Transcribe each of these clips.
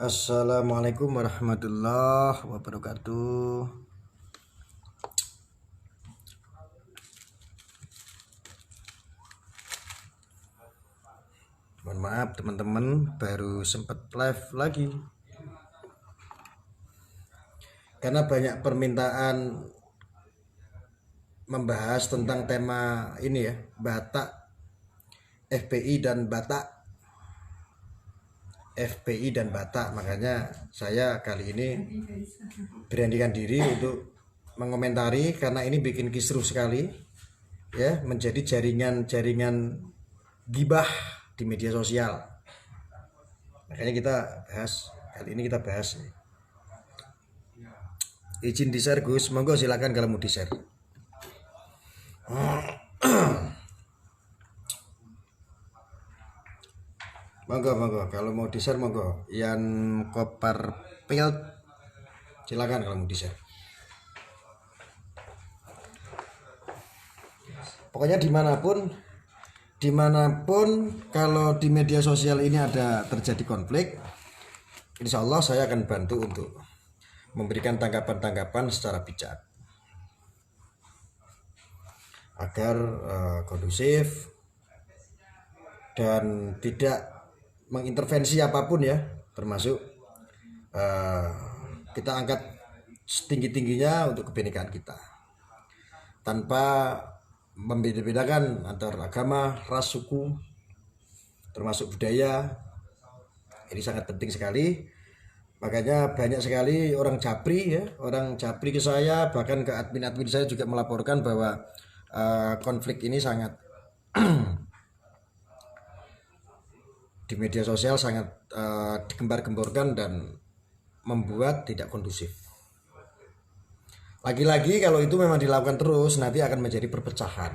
Assalamualaikum warahmatullahi wabarakatuh. Mohon maaf teman-teman, baru sempat live lagi karena banyak permintaan membahas tentang tema ini ya, Batak, FPI dan Batak. Makanya saya kali ini beranikan diri untuk mengomentari karena ini bikin kisruh sekali ya, menjadi jaringan gibah di media sosial. Makanya kita bahas kali ini, kita bahas nih. Izin di-share Gus, monggo silakan kalau mau di-share. Monggo kalau mau di-share monggo. Yang kopar pilt silakan kalau mau di-share. Pokoknya dimanapun kalau di media sosial ini ada terjadi konflik, insya Allah saya akan bantu untuk memberikan tanggapan secara bijak agar kondusif dan tidak mengintervensi apapun ya, termasuk kita angkat setinggi-tingginya untuk kebenekaan kita tanpa membeda-bedakan antar agama, ras, suku, termasuk budaya. Ini sangat penting sekali. Makanya banyak sekali orang Japri ke saya, bahkan ke admin saya juga melaporkan bahwa konflik ini sangat di media sosial sangat digembar-gemborkan dan membuat tidak kondusif. Lagi-lagi kalau itu memang dilakukan terus, nanti akan menjadi perpecahan.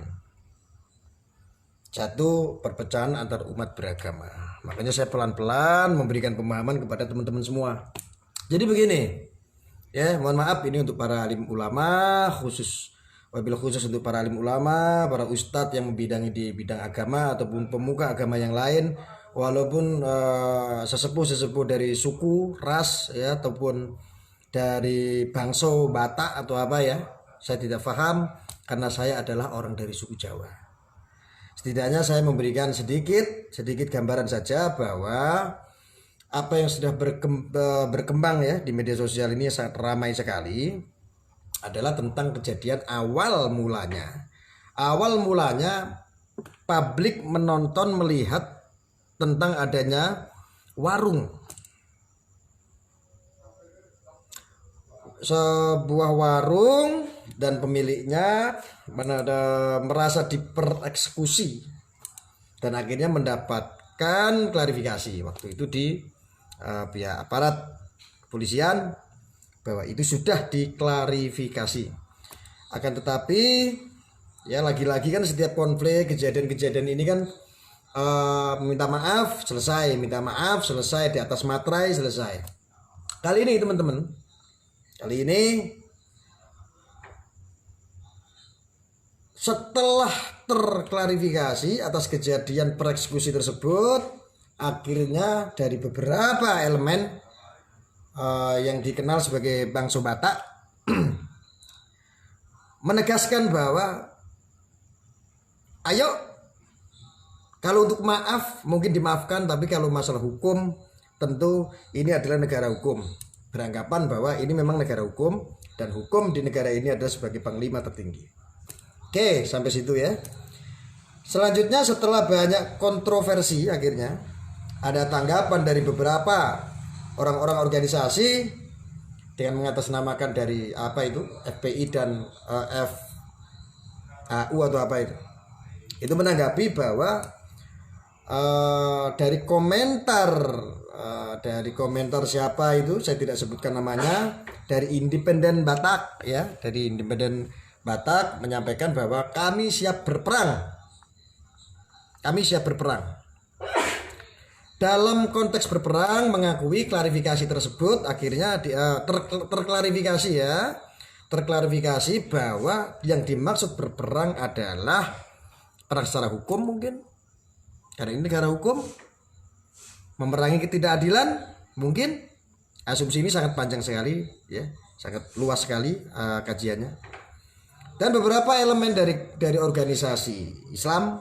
Satu, perpecahan antar umat beragama. Makanya saya pelan-pelan memberikan pemahaman kepada teman-teman semua. Jadi begini, ya, mohon maaf ini untuk para alim ulama, wabil khusus untuk para alim ulama, para ustadz yang membidangi di bidang agama ataupun pemuka agama yang lain, walaupun sesepuh dari suku, ras ya, ataupun dari bangsa Batak atau apa ya, saya tidak paham karena saya adalah orang dari suku Jawa. Setidaknya saya memberikan sedikit gambaran saja bahwa apa yang sudah berkembang ya di media sosial ini sangat ramai sekali adalah tentang kejadian awal mulanya publik menonton melihat tentang adanya sebuah warung dan pemiliknya merasa dipereksekusi dan akhirnya mendapatkan klarifikasi waktu itu di pihak aparat kepolisian bahwa itu sudah diklarifikasi. Akan tetapi ya lagi-lagi kan setiap konflik kejadian ini kan minta maaf selesai di atas materai selesai. Kali ini teman-teman, setelah terklarifikasi atas kejadian pereksekusi tersebut, akhirnya dari beberapa elemen yang dikenal sebagai bangsa Batak menegaskan bahwa ayo, kalau untuk maaf mungkin dimaafkan, tapi kalau masalah hukum tentu ini adalah negara hukum. Beranggapan bahwa ini memang negara hukum dan hukum di negara ini adalah sebagai panglima tertinggi. Oke, sampai situ ya. Selanjutnya setelah banyak kontroversi, akhirnya ada tanggapan dari beberapa orang-orang organisasi dengan mengatasnamakan dari apa itu FPI dan FAU atau apa itu. Itu menanggapi bahwa dari komentar siapa itu, saya tidak sebutkan namanya, dari Independen Batak ya, dari Independen Batak menyampaikan bahwa kami siap berperang. Dalam konteks berperang mengakui klarifikasi tersebut akhirnya terklarifikasi bahwa yang dimaksud berperang adalah perang secara hukum mungkin. Karena ini negara hukum, memerangi ketidakadilan mungkin, Asumsi ini sangat panjang sekali, ya, sangat luas sekali kajiannya. Dan beberapa elemen dari organisasi Islam,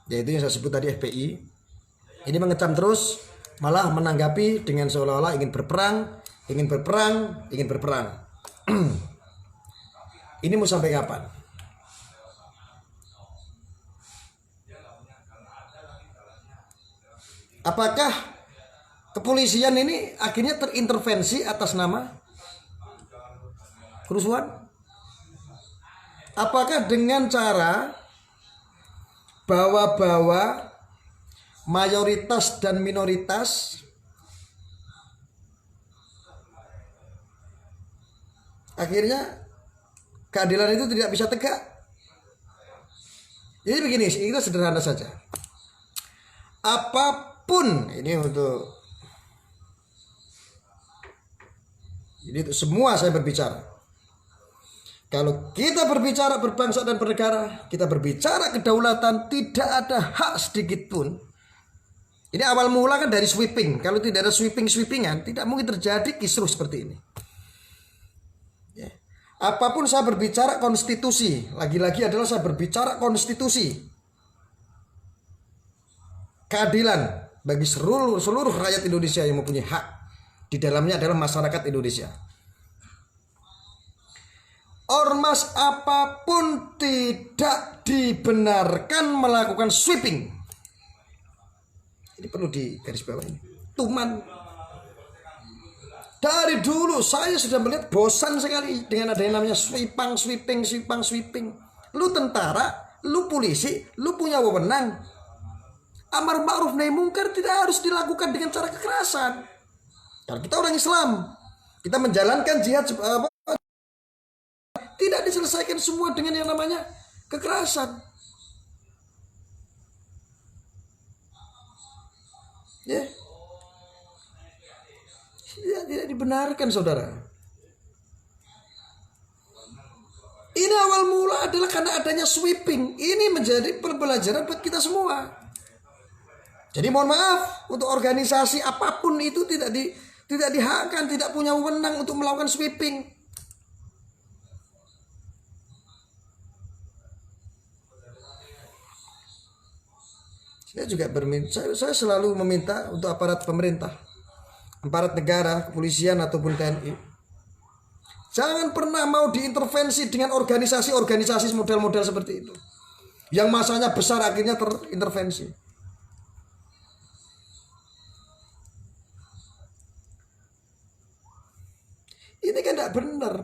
yaitu yang saya sebut tadi FPI, ini mengecam terus, malah menanggapi dengan seolah-olah ingin berperang. Ini mau sampai kapan? Apakah kepolisian ini akhirnya terintervensi atas nama kerusuhan? Apakah dengan cara bawa-bawa mayoritas dan minoritas akhirnya keadilan itu tidak bisa tegak? Jadi begini, itu sederhana saja. Apapun ini untuk semua saya berbicara. Kalau kita berbicara berbangsa dan bernegara, kita berbicara kedaulatan, tidak ada hak sedikit pun. Ini awal mula kan dari sweeping. Kalau tidak ada sweepingan, tidak mungkin terjadi kisruh seperti ini. Ya. Apapun saya berbicara konstitusi, lagi-lagi adalah saya berbicara konstitusi. Keadilan bagi seluruh rakyat Indonesia yang mempunyai hak. Di dalamnya adalah masyarakat Indonesia. Ormas apapun tidak dibenarkan melakukan sweeping. Ini perlu digarisbawahi. Tuman. Dari dulu saya sudah melihat bosan sekali dengan ada yang namanya sweeping. Lu tentara, lu polisi, lu punya wewenang. Amar ma'ruf nahi mungkar tidak harus dilakukan dengan cara kekerasan. Kalau kita orang Islam, kita menjalankan jihad tidak diselesaikan semua dengan yang namanya kekerasan. Ya. Tidak dibenarkan, saudara. Ini awal mula adalah karena adanya sweeping. Ini menjadi pembelajaran buat kita semua. Jadi mohon maaf, untuk organisasi apapun itu tidak dihakkan, tidak punya wewenang untuk melakukan sweeping. Saya selalu meminta untuk aparat pemerintah, aparat negara, kepolisian ataupun TNI, jangan pernah mau diintervensi dengan organisasi model-model seperti itu, yang masanya besar akhirnya terintervensi. Ini kan tidak benar.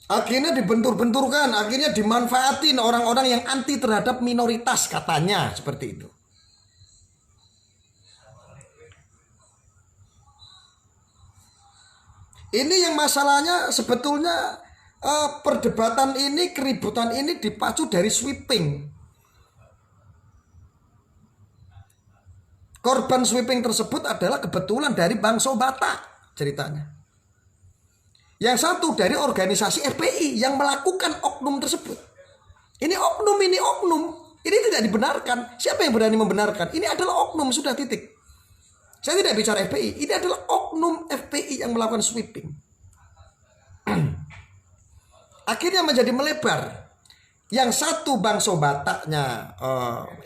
Akhirnya dibentur-benturkan, akhirnya dimanfaatin orang-orang yang anti terhadap minoritas, katanya seperti itu. Ini yang masalahnya sebetulnya perdebatan ini, keributan ini dipacu dari sweeping. Korban sweeping tersebut adalah kebetulan dari Bangsa Batak ceritanya. Yang satu dari organisasi FPI yang melakukan oknum tersebut. Ini oknum. Ini tidak dibenarkan. Siapa yang berani membenarkan? Ini adalah oknum, sudah, titik. Saya tidak bicara FPI. Ini adalah oknum FPI yang melakukan sweeping. Akhirnya menjadi melebar. Yang satu Bangsa Bataknya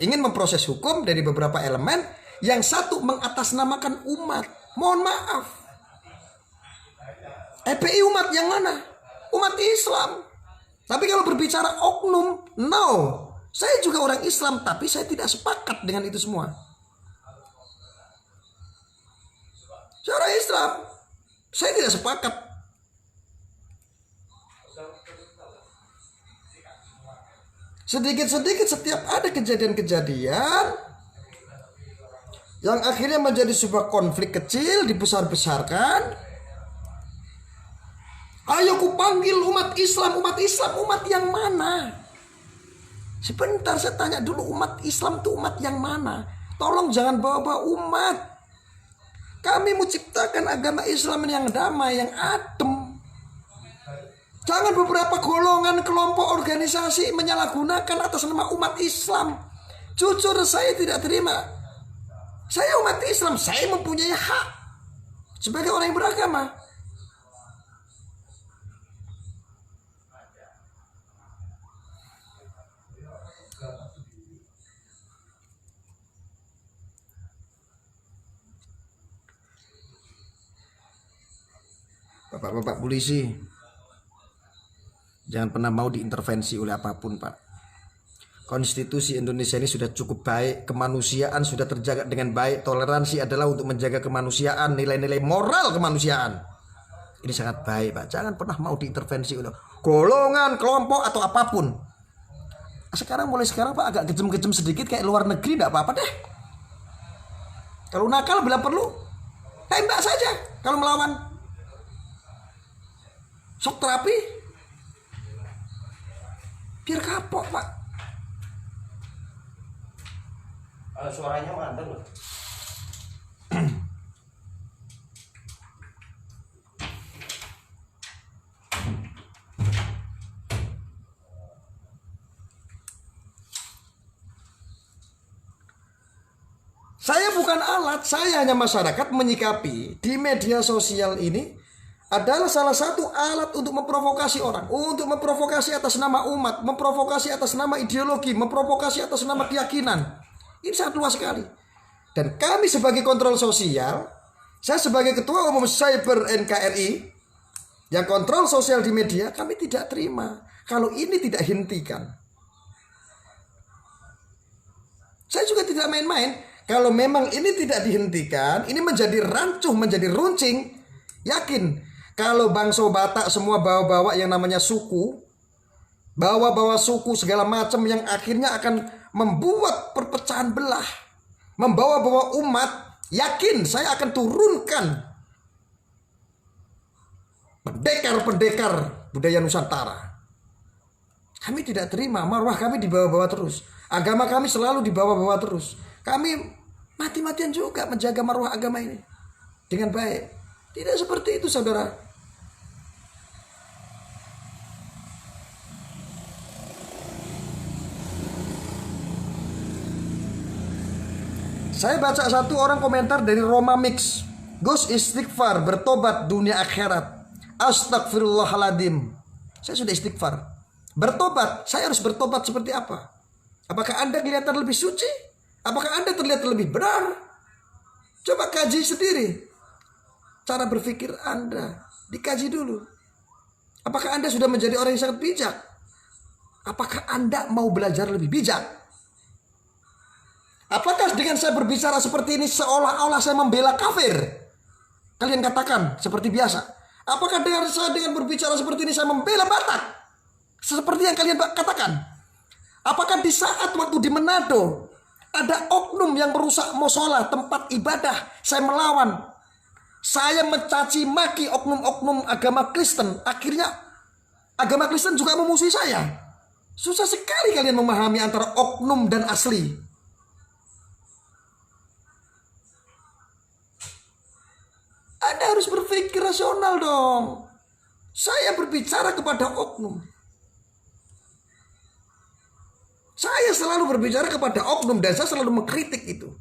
ingin memproses hukum dari beberapa elemen. Yang satu mengatasnamakan umat. Mohon maaf. FPI umat yang mana? Umat Islam. Tapi kalau berbicara oknum, no. Saya juga orang Islam, tapi saya tidak sepakat dengan itu semua. Saya orang Islam, saya tidak sepakat. Sedikit-sedikit setiap ada kejadian-kejadian yang akhirnya menjadi sebuah konflik kecil dibesar-besarkan. Ayo ku panggil umat Islam yang mana? Sebentar, saya tanya dulu, umat Islam itu umat yang mana? Tolong jangan bawa-bawa umat. Kami mau ciptakan agama Islam yang damai, yang adem. Jangan beberapa golongan, kelompok, organisasi menyalahgunakan atas nama umat Islam. Jujur saya tidak terima. Saya umat Islam, saya mempunyai hak sebagai orang yang beragama. Bapak-bapak polisi, jangan pernah mau diintervensi oleh apapun, Pak. Konstitusi Indonesia ini sudah cukup baik, kemanusiaan sudah terjaga dengan baik, toleransi adalah untuk menjaga kemanusiaan, nilai-nilai moral kemanusiaan. Ini sangat baik, Pak. Jangan pernah mau diintervensi oleh golongan, kelompok atau apapun. Mulai sekarang Pak agak kejem-kejem sedikit kayak luar negeri, enggak apa-apa deh. Kalau nakal bila perlu tembak saja kalau melawan. Shock terapi biar kapok, Pak. Suaranya mantap loh. Saya bukan alat, saya hanya masyarakat menyikapi di media sosial ini adalah salah satu alat untuk memprovokasi orang, untuk memprovokasi atas nama umat, memprovokasi atas nama ideologi, memprovokasi atas nama keyakinan. Ini sangat luas sekali. Dan kami sebagai kontrol sosial, saya sebagai ketua umum Cyber NKRI yang kontrol sosial di media, kami tidak terima kalau ini tidak hentikan. Saya juga tidak main-main. Kalau memang ini tidak dihentikan, ini menjadi rancuh, menjadi runcing, yakin kalau bangsa Batak semua bawa-bawa yang namanya suku, bawa-bawa suku segala macam yang akhirnya akan membuat perpecahan belah, membawa-bawa umat, yakin saya akan turunkan pendekar-pendekar budaya Nusantara. Kami tidak terima, marwah kami dibawa-bawa terus, agama kami selalu dibawa-bawa terus. Kami mati-matian juga menjaga marwah agama ini dengan baik. Tidak seperti itu, saudara. Saya baca satu orang komentar dari Roma Mix. Gus istighfar, bertobat dunia akhirat. Astagfirullahaladzim. Saya sudah istighfar. Bertobat, saya harus bertobat seperti apa? Apakah Anda kelihatan lebih suci? Apakah Anda terlihat lebih benar? Coba kaji sendiri. Cara berpikir Anda dikaji dulu. Apakah Anda sudah menjadi orang yang sangat bijak? Apakah Anda mau belajar lebih bijak? Apakah dengan saya berbicara seperti ini seolah-olah saya membela kafir? Kalian katakan seperti biasa. Apakah dengan saya berbicara seperti ini saya membela Batak? Seperti yang kalian katakan. Apakah di saat waktu di Manado ada oknum yang merusak musola tempat ibadah, saya melawan? Saya mencaci maki oknum-oknum agama Kristen. Akhirnya agama Kristen juga memusuhi saya. Susah sekali kalian memahami antara oknum dan asli. Anda harus berpikir rasional dong. Saya berbicara kepada oknum. Saya selalu berbicara kepada oknum dan saya selalu mengkritik itu.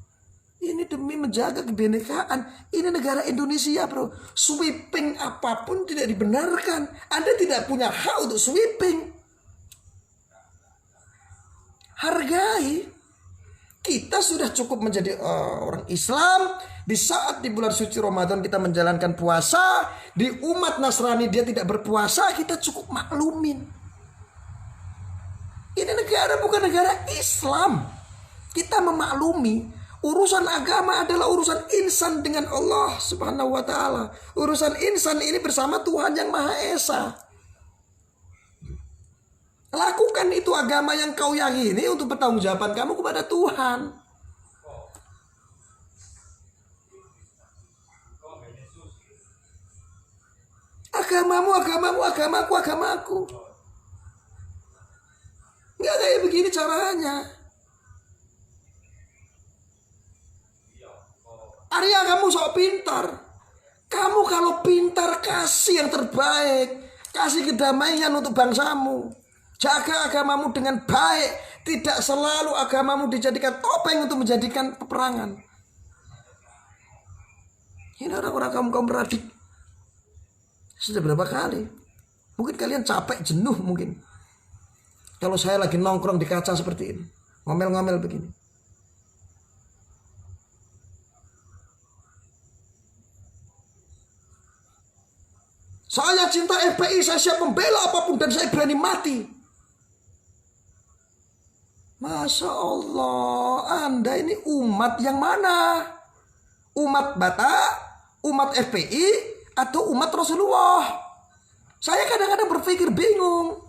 Ini demi menjaga kebinekaan. Ini negara Indonesia, bro. Sweeping apapun tidak dibenarkan. Anda tidak punya hak untuk sweeping. Hargai. Kita sudah cukup menjadi orang Islam. Di saat di bulan suci Ramadan kita menjalankan puasa, di umat Nasrani dia tidak berpuasa, kita cukup maklumin. Ini negara bukan negara Islam. Kita memaklumi urusan agama adalah urusan insan dengan Allah Subhanahu wa taala. Urusan insan ini bersama Tuhan yang Maha Esa. Lakukan itu agama yang kau yakini untuk pertanggungjawaban kamu kepada Tuhan. Agamamu, agamaku, agamaku. Nggak kayak begini caranya. Arya, kamu sok pintar. Kamu kalau pintar kasih yang terbaik. Kasih kedamaian untuk bangsamu. Jaga agamamu dengan baik. Tidak selalu agamamu dijadikan topeng untuk menjadikan peperangan. Ini orang-orang kaum beradik. Sudah berapa kali? Mungkin kalian capek, jenuh mungkin. Kalau saya lagi nongkrong di kaca seperti ini, ngomel-ngomel begini. Saya cinta FPI, saya siap membela apapun dan saya berani mati. Masya Allah, Anda ini umat yang mana? Umat Batak, umat FPI, atau umat Rasulullah? Saya kadang-kadang berpikir bingung.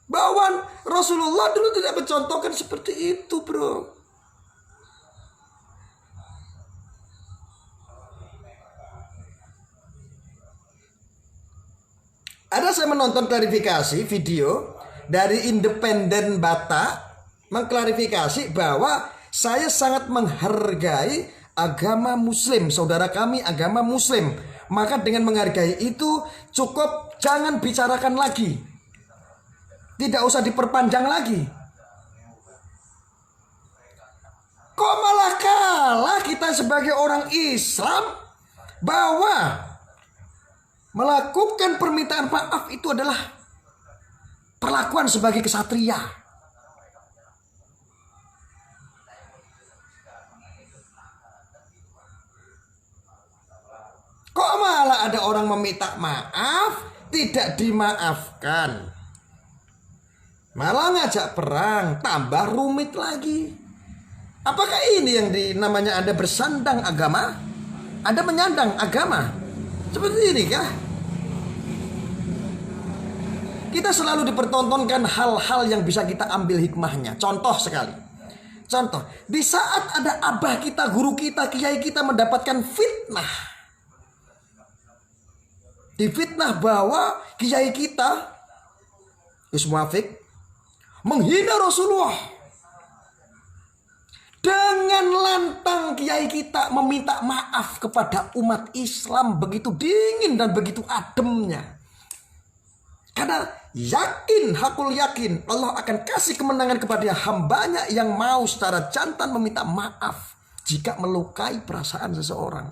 Bahwa Rasulullah dulu tidak mencontohkan seperti itu, bro. Ada saya menonton klarifikasi video dari Independen Batak mengklarifikasi bahwa saya sangat menghargai agama Muslim, saudara kami agama Muslim. Maka dengan menghargai itu cukup, jangan bicarakan lagi, tidak usah diperpanjang lagi. Kok malah kalah kita sebagai orang Islam bahwa melakukan permintaan maaf itu adalah perlakuan sebagai kesatria. Kok malah ada orang meminta maaf tidak dimaafkan, malah ngajak perang, tambah rumit lagi. Apakah ini yang namanya Anda bersandang agama? Anda menyandang agama? Seperti ini kah? Kita selalu dipertontonkan hal-hal yang bisa kita ambil hikmahnya. Contoh sekali. Contoh, di saat ada abah kita, guru kita, kiai kita mendapatkan fitnah. Difitnah bahwa kiai kita, Gus Muafik, menghina Rasulullah. Dengan lantang kiai kita meminta maaf kepada umat Islam begitu dingin dan begitu ademnya. Karena yakin, hakul yakin Allah akan kasih kemenangan kepada hambanya yang mau secara jantan meminta maaf jika melukai perasaan seseorang.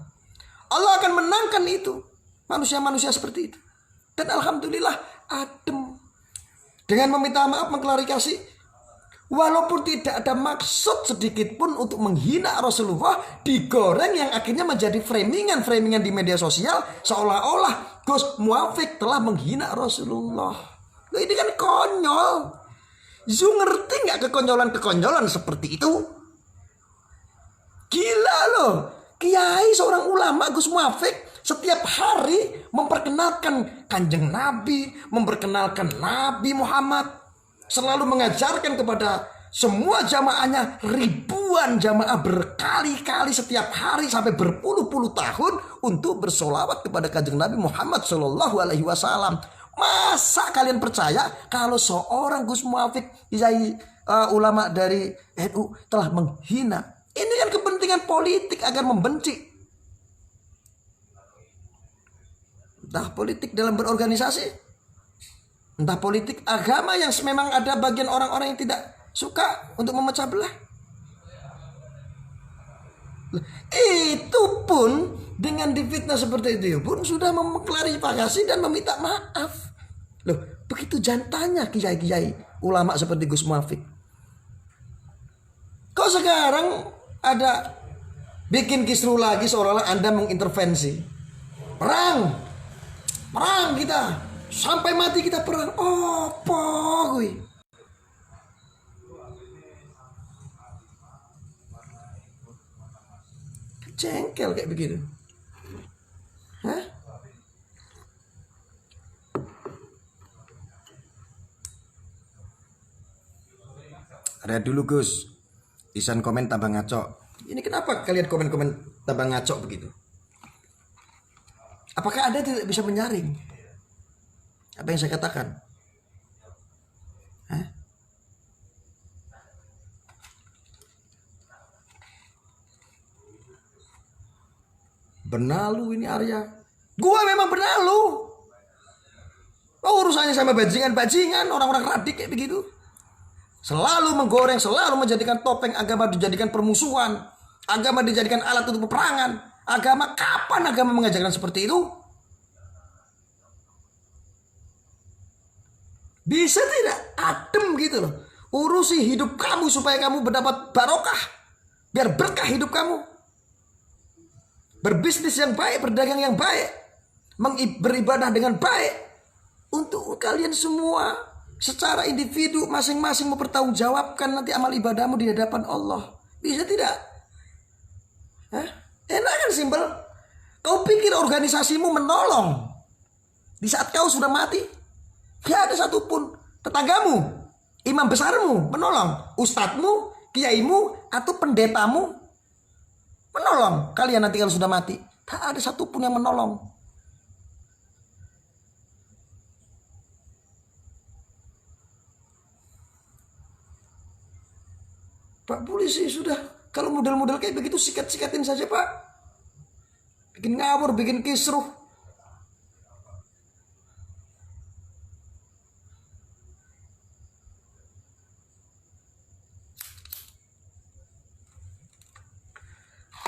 Allah akan menangkan itu, manusia-manusia seperti itu. Dan alhamdulillah adem. Dengan meminta maaf mengklarifikasi, walaupun tidak ada maksud sedikit pun untuk menghina Rasulullah, digoreng yang akhirnya menjadi framingan di media sosial seolah-olah Gus Muafik telah menghina Rasulullah. Loh, ini kan konyol. Zu ngerti nggak kekonyolan seperti itu? Gila loh. Kiai seorang ulama Gus Muafik setiap hari memperkenalkan Kanjeng Nabi, memperkenalkan Nabi Muhammad, selalu mengajarkan kepada semua jamaahnya, ribuan jamaah berkali-kali setiap hari sampai berpuluh-puluh tahun untuk bersolawat kepada Kanjeng Nabi Muhammad Shallallahu Alaihi Wasallam. Masa kalian percaya kalau seorang Gus Muafik, kiai ulama dari NU telah menghina? Ini kan kepentingan politik agar membenci. Entah politik dalam berorganisasi, entah politik agama yang memang ada bagian orang-orang yang tidak suka untuk memecah belah. Itu pun dengan difitnah seperti itu pun sudah mengklarifikasi dan meminta maaf. Loh, begitu jantannya kiai-kiai ulama seperti Gus Muafik. Kok sekarang ada bikin kisruh lagi seolah-olah Anda mengintervensi. Perang kita. Sampai mati kita perang. Apa gue? Jengkel kayak begitu. Hah? Ada dulu Gus. Isan komen tambah ngaco. Ini kenapa kalian komen-komen tambah ngaco begitu? Apakah Anda tidak bisa menyaring apa yang saya katakan? Hah? Benalu ini Arya. Gua memang benalu. Oh, urusannya sama bajingan, orang-orang radik kayak begitu. Selalu menggoreng, selalu menjadikan topeng agama dijadikan permusuhan. Agama dijadikan alat untuk peperangan. Kapan agama mengajarkan seperti itu? Bisa tidak? Adem gitu loh. Urusi hidup kamu supaya kamu mendapat barokah. Biar berkah hidup kamu. Berbisnis yang baik, berdagang yang baik. Beribadah dengan baik. Untuk kalian semua. Secara individu masing-masing mempertanggungjawabkan nanti amal ibadahmu di hadapan Allah. Bisa tidak? Hah? Enak kan, simpel. Kau pikir organisasimu menolong di saat kau sudah mati? Gak ada satupun. Tetanggamu, imam besarmu menolong, ustadzmu, kiaimu, atau pendetamu menolong kalian nanti kalau sudah mati. Tak ada satupun yang menolong. Pak polisi sudah, kalau model-model kayak begitu sikat-sikatin saja Pak. Bikin ngawur, bikin kisruh.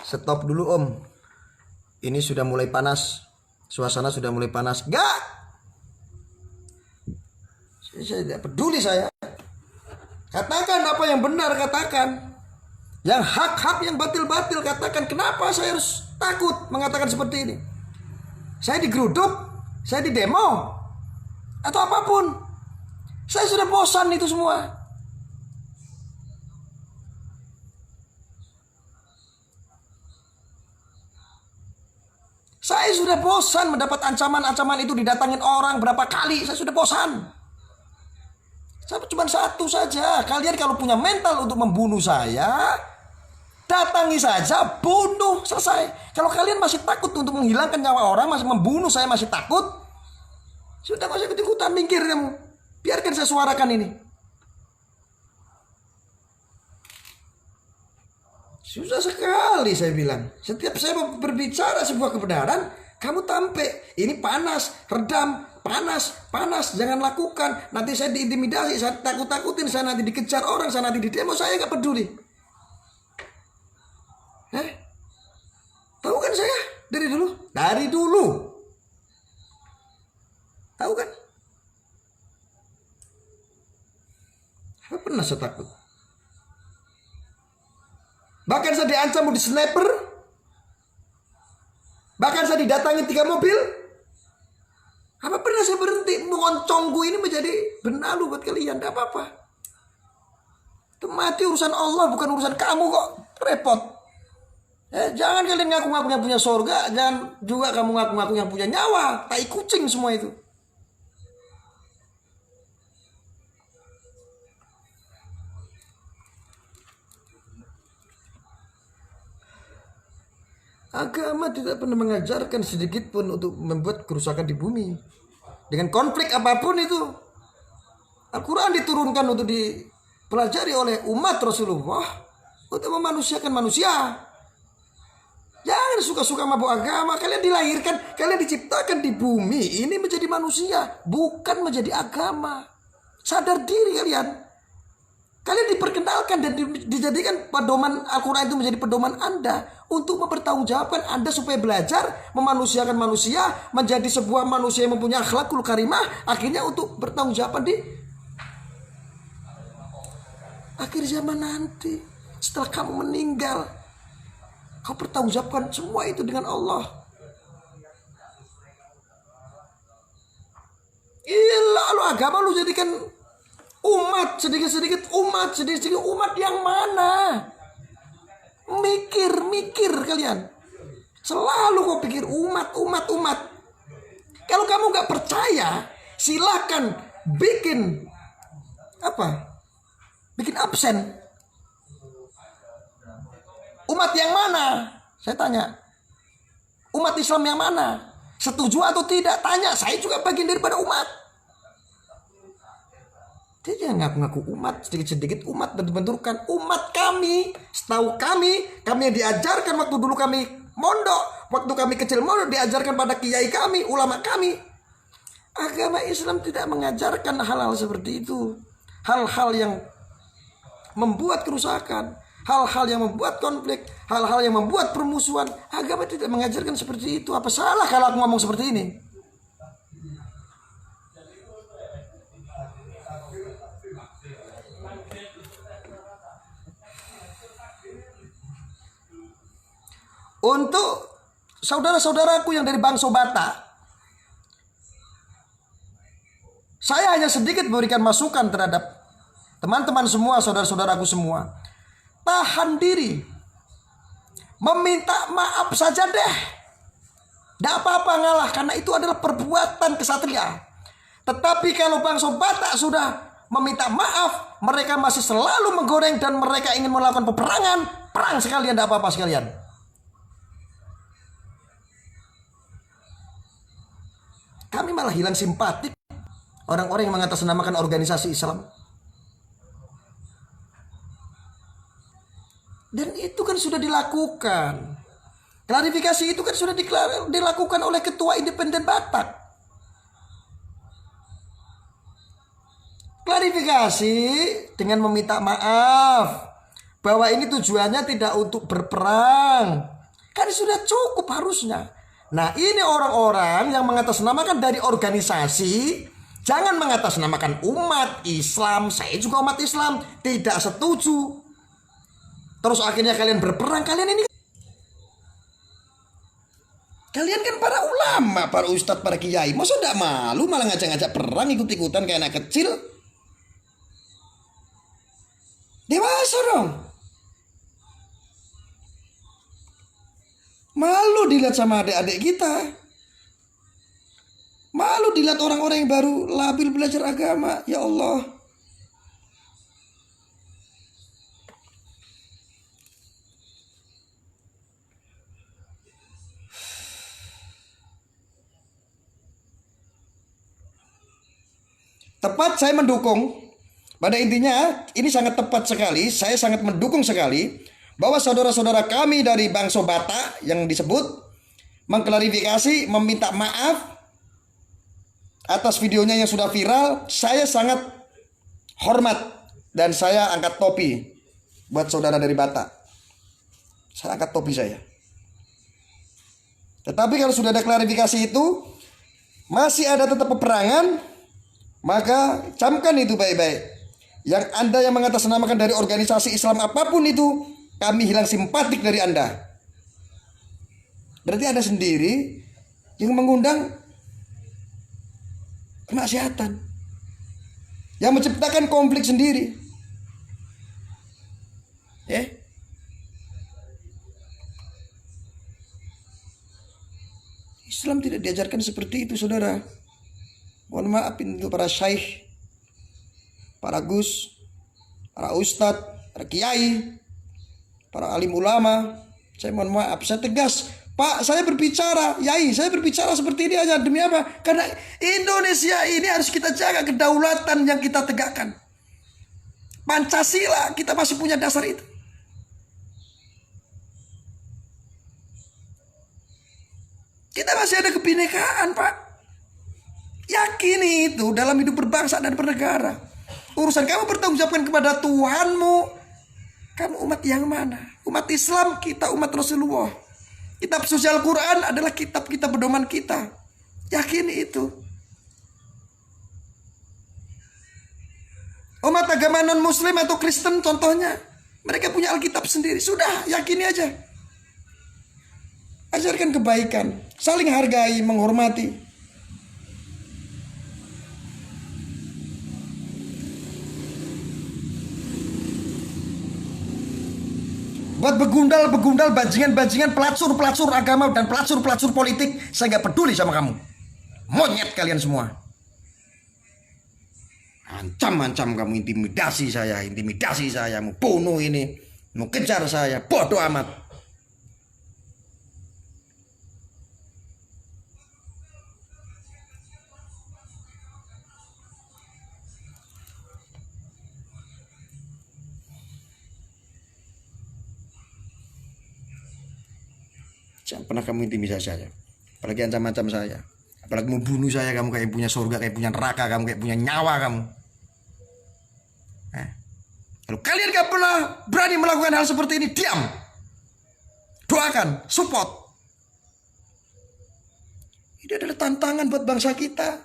Stop dulu Om. Ini sudah mulai panas. Suasana sudah mulai panas. Gak. Saya tidak peduli saya. Katakan apa yang benar, katakan. Yang hak-hak, yang batil-batil, katakan. Kenapa saya harus takut mengatakan seperti ini? Saya digeruduk, saya didemo, atau apapun. Saya sudah bosan itu semua. Saya sudah bosan mendapat ancaman-ancaman itu, didatangin orang berapa kali. Saya sudah bosan. Saya cuma satu saja. Kalian kalau punya mental untuk membunuh saya, datangi saja, bunuh, selesai. Kalau kalian masih takut untuk menghilangkan nyawa orang, masih membunuh saya, masih takut, sudah masih ikut-ikutan, minggir kamu. Biarkan saya suarakan ini. Susah sekali saya bilang. Setiap saya berbicara sebuah kebenaran, kamu tampek. Ini panas, redam, panas, jangan lakukan. Nanti saya diintimidasi, saya takut-takutin, saya nanti dikejar orang, saya nanti didemo, saya gak peduli. Tahu kan saya dari dulu? Dari dulu. Tahu kan? Apa pernah saya takut? Bahkan saya diancam mau di sniper. Bahkan saya didatangi 3 mobil. Apa pernah saya berhenti? Mengoncongku ini menjadi benalu buat kalian. Tidak apa-apa. Itu mati urusan Allah, bukan urusan kamu kok. Repot. Jangan kalian ngaku-ngaku yang punya surga. Jangan juga kamu ngaku-ngaku yang punya nyawa. Tai kucing semua itu. Agama tidak pernah mengajarkan sedikit pun untuk membuat kerusakan di bumi. Dengan konflik apapun itu. Al-Quran diturunkan untuk dipelajari oleh umat Rasulullah. Untuk memanusiakan manusia. Jangan suka-suka mabuk agama. Kalian dilahirkan, kalian diciptakan di bumi ini menjadi manusia. Bukan menjadi agama. Sadar diri kalian. Kalian diperkenalkan dan dijadikan pedoman Al-Quran itu menjadi pedoman Anda. Untuk mempertanggungjawabkan Anda supaya belajar memanusiakan manusia. Menjadi sebuah manusia yang mempunyai akhlakul karimah. Akhirnya untuk bertanggungjawab di akhir zaman nanti. Setelah kamu meninggal. Kau bertanggungjawabkan semua itu dengan Allah. Lalu agama lu jadikan umat sedikit-sedikit umat yang mana? Mikir kalian. Selalu kau pikir umat. Kalau kamu gak percaya, silakan bikin bikin absen. Umat yang mana? Saya tanya. Umat Islam yang mana? Setuju atau tidak? Tanya. Saya juga bagian daripada umat. Dia jangan ngaku-ngaku umat, sedikit-sedikit umat bentur-benturkan. Umat kami, setahu kami yang diajarkan waktu dulu kami mondok, waktu kami kecil mondok diajarkan pada kiai kami, ulama kami. Agama Islam tidak mengajarkan hal-hal seperti itu. Hal-hal yang membuat kerusakan, hal-hal yang membuat konflik, hal-hal yang membuat permusuhan. Agama tidak mengajarkan seperti itu. Apa salah kalau aku ngomong seperti ini? Untuk saudara-saudaraku yang dari bangsa Batak, saya hanya sedikit memberikan masukan terhadap teman-teman semua, saudara-saudaraku semua. Tahan diri, meminta maaf saja deh. Tidak apa-apa ngalah, karena itu adalah perbuatan kesatria. Tetapi kalau bangsa Batak sudah meminta maaf, mereka masih selalu menggoreng dan mereka ingin melakukan peperangan, perang sekalian, tidak apa-apa sekalian. Kami malah hilang simpatik orang-orang yang mengatasnamakan organisasi Islam. Dan itu kan sudah dilakukan. Klarifikasi itu kan sudah dilakukan oleh Ketua Independen Batak. Klarifikasi dengan meminta maaf bahwa ini tujuannya tidak untuk berperang. Kan sudah cukup harusnya. Nah, ini orang-orang yang mengatasnamakan dari organisasi, jangan mengatasnamakan umat Islam. Saya juga umat Islam, tidak setuju. Terus akhirnya kalian berperang. Kalian kan para ulama, para ustadz, para kiai. Masa tidak malu malah ngajak-ngajak perang, ikut-ikutan kayak anak kecil? Dewasa dong. Malu dilihat sama adik-adik kita. Malu dilihat orang-orang yang baru labil belajar agama. Ya Allah. Tepat, saya mendukung. Pada intinya ini sangat tepat sekali. Saya sangat mendukung sekali bahwa saudara-saudara kami dari bangsa Batak yang disebut mengklarifikasi, meminta maaf atas videonya yang sudah viral. Saya sangat hormat dan saya angkat topi buat saudara dari Batak. Saya angkat topi saya. Tetapi kalau sudah ada klarifikasi itu, masih ada tetap peperangan, maka camkan itu baik-baik. Yang Anda yang mengatasnamakan dari organisasi Islam apapun itu, kami hilang simpatik dari Anda. Berarti Anda sendiri yang mengundang kemaksiatan, yang menciptakan konflik sendiri. Islam tidak diajarkan seperti itu, saudara. Mohon maaf untuk para syaikh, para gus, para ustadz, para kiai, para alim ulama. Saya mohon maaf, saya tegas. Pak, saya berbicara, yai, saya berbicara seperti ini aja. Demi apa? Karena Indonesia ini harus kita jaga kedaulatan yang kita tegakkan. Pancasila, kita masih punya dasar itu. Kita masih ada kebinekaan, Pak. Yakini itu dalam hidup berbangsa dan bernegara. Urusan kamu bertanggungjawabkan kepada Tuhanmu. Kamu umat yang mana? Umat Islam, kita umat Rasulullah. Kitab suci Al-Quran adalah kitab-kitab pedoman kita. Yakini itu. Umat agama non-muslim atau Kristen contohnya, mereka punya Alkitab sendiri. Sudah, yakini aja. Ajarkan kebaikan, saling hargai, menghormati. Buat begundal-begundal, bajingan-bajingan, pelacur-pelacur agama dan pelacur-pelacur politik, saya nggak peduli sama kamu. Monyet kalian semua. Ancam-ancam kamu, intimidasi saya, mau bunuh ini, mau kejar saya, bodoh amat. Jangan pernah kamu intimidasi saya, apalagi ancam-ancam saya, apalagi mau bunuh saya. Kamu kayak punya surga, kayak punya neraka, kamu kayak punya nyawa kamu. Kalau kalian gak pernah berani melakukan hal seperti ini, diam. Doakan, support. Ini adalah tantangan buat bangsa kita.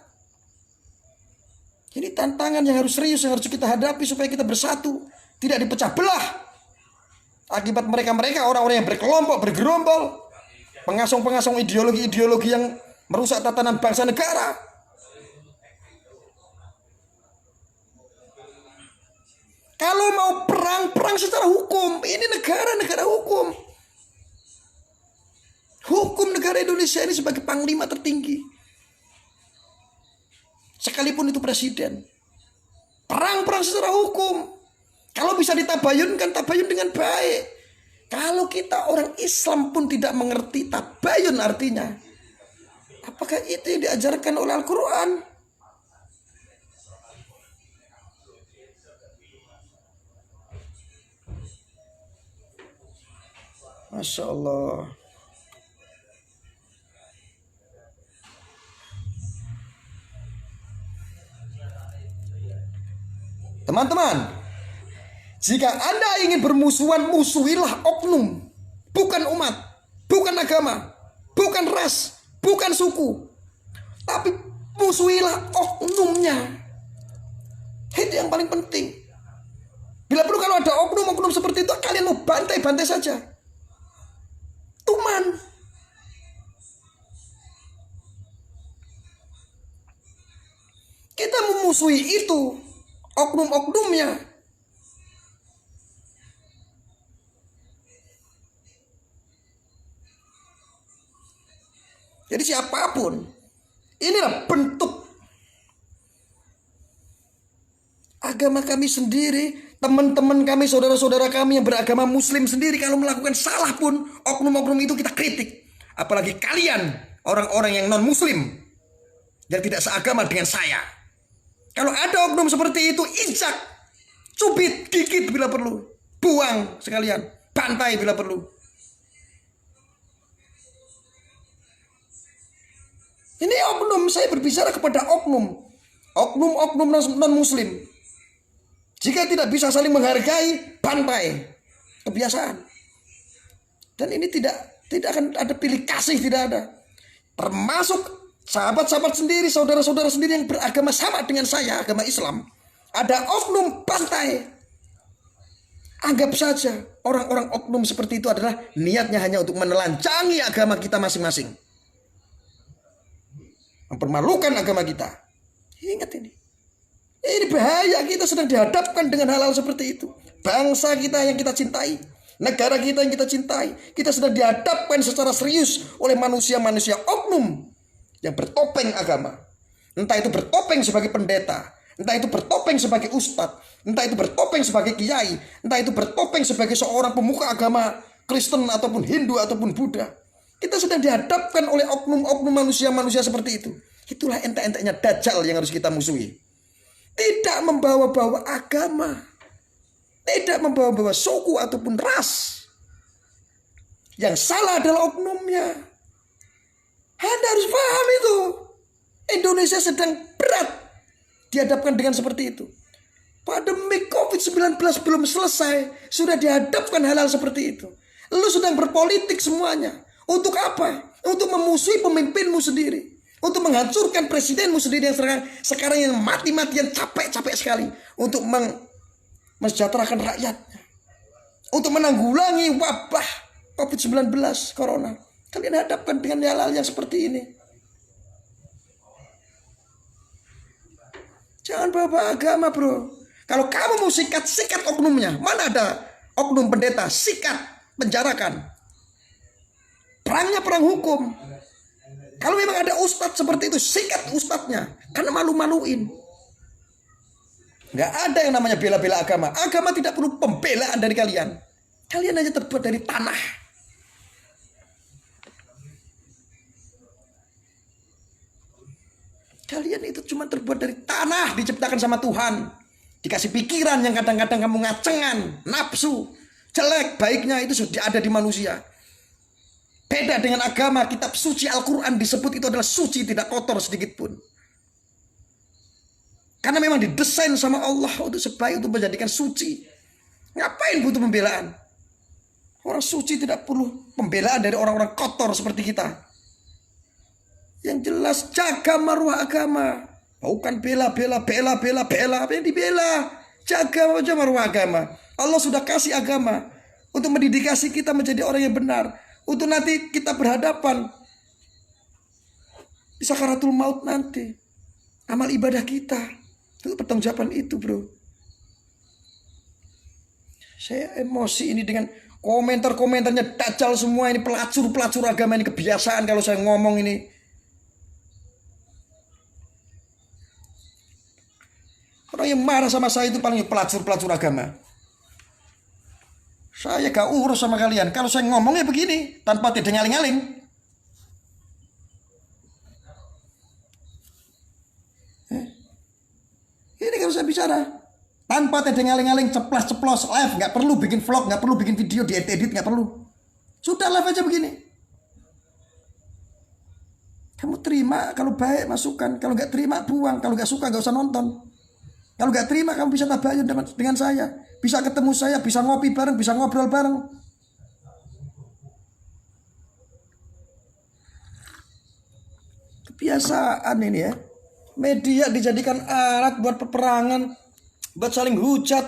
Ini tantangan yang harus serius, yang harus kita hadapi supaya kita bersatu. Tidak dipecah belah. Akibat mereka-mereka, orang-orang yang berkelompok, bergerombol. Pengasong-pengasong ideologi-ideologi yang merusak tatanan bangsa negara. Kalau mau perang, perang secara hukum. Ini negara hukum. Hukum negara Indonesia ini sebagai panglima tertinggi. Sekalipun itu presiden. Perang secara hukum. Kalau bisa ditabayunkan, tabayun dengan baik. Kalau kita orang Islam pun tidak mengerti tabayun artinya. Apakah itu yang diajarkan oleh Al-Quran? Masya Allah. Teman-teman, jika Anda ingin bermusuhan, musuhilah oknum, bukan umat, bukan agama, bukan ras, bukan suku, tapi musuhilah oknumnya. Itu yang paling penting. Bila perlu kalau ada oknum-oknum seperti itu, kalian mau bantai-bantai saja. Tuman. Kita memusuhi itu, oknum-oknumnya. Jadi siapapun, inilah bentuk agama kami sendiri, teman-teman kami, saudara-saudara kami yang beragama Muslim sendiri, kalau melakukan salah pun, oknum-oknum itu kita kritik. Apalagi kalian, orang-orang yang non-Muslim, yang tidak seagama dengan saya. Kalau ada oknum seperti itu, injak, cubit, gigit bila perlu, buang sekalian, bantai bila perlu. Ini oknum, saya berbicara kepada oknum non-Muslim. Jika tidak bisa saling menghargai, bantai, kebiasaan. Dan ini tidak akan ada pilih kasih, tidak ada. Termasuk sahabat-sahabat sendiri, saudara-saudara sendiri yang beragama sama dengan saya, agama Islam. Ada oknum, bantai. Anggap saja orang-orang oknum seperti itu adalah niatnya hanya untuk menelanjangi agama kita masing-masing. Mempermalukan agama kita. Ingat ini. Ini bahaya, kita sedang dihadapkan dengan hal-hal seperti itu. Bangsa kita yang kita cintai, negara kita yang kita cintai, kita sedang dihadapkan secara serius oleh manusia-manusia oknum yang bertopeng agama. Entah itu bertopeng sebagai pendeta, entah itu bertopeng sebagai ustadz, entah itu bertopeng sebagai kiai, entah itu bertopeng sebagai seorang pemuka agama Kristen ataupun Hindu ataupun Buddha. Kita sedang dihadapkan oleh oknum-oknum manusia-manusia seperti itu. Itulah entek-enteknya Dajjal yang harus kita musuhi. Tidak membawa-bawa agama, tidak membawa-bawa suku ataupun ras. Yang salah adalah oknumnya. Anda harus paham itu. Indonesia sedang berat dihadapkan dengan seperti itu. Pandemi COVID-19 belum selesai, sudah dihadapkan hal-hal seperti itu. Lu sedang berpolitik semuanya. Untuk apa? Untuk memusuhi pemimpinmu sendiri. Untuk menghancurkan presidenmu sendiri yang sekarang yang mati-matian, capek-capek sekali. Untuk mensejahterakan rakyatnya. Untuk menanggulangi wabah COVID-19 corona. Kalian hadapkan dengan hal-hal yang seperti ini. Jangan bawa agama, bro. Kalau kamu mau sikat, sikat oknumnya. Mana ada oknum pendeta? Sikat, penjarakan. Perangnya perang hukum. Kalau memang ada ustadz seperti itu, sikat ustadznya. Karena malu-maluin. Gak ada yang namanya bela-bela agama. Agama tidak perlu pembelaan dari kalian. Kalian hanya terbuat dari tanah. Kalian itu cuma terbuat dari tanah. Diciptakan sama Tuhan. Dikasih pikiran yang kadang-kadang kamu ngacengan. Nafsu. Jelek, baiknya itu sudah ada di manusia. Beda dengan agama, kitab suci Al-Quran disebut itu adalah suci, tidak kotor sedikit pun. Karena memang didesain sama Allah untuk sebaik untuk menjadikan suci. Ngapain butuh pembelaan? Orang suci tidak perlu pembelaan dari orang-orang kotor seperti kita. Yang jelas jaga maruah agama. Bukan bela. Apa yang dibela? Jaga aja maruah agama. Allah sudah kasih agama untuk mendedikasi kita menjadi orang yang benar. Untuk nanti kita berhadapan di sakaratul maut nanti. Amal ibadah kita. Itu pertanggungjawaban itu, bro. Saya emosi ini dengan komentar-komentarnya dajjal semua ini, pelacur-pelacur agama ini, kebiasaan kalau saya ngomong ini. Orang yang marah sama saya itu paling pelacur-pelacur agama. Saya gak urus sama kalian. Kalau saya ngomongnya begini, tanpa tidak ngaling-ngaling. Ini kalau saya bicara tanpa tidak ngaling-ngaling, ceplas-ceplos, live, nggak perlu bikin vlog, nggak perlu bikin video diedit, nggak perlu. Sudah live aja begini. Kamu terima kalau baik masukan, kalau nggak terima buang, kalau nggak suka nggak usah nonton. Kalau nggak terima kamu bisa tabayun dengan saya, bisa ketemu saya, bisa ngopi bareng, bisa ngobrol bareng. Kebiasaan ini ya. Media dijadikan alat buat peperangan, buat saling hujat.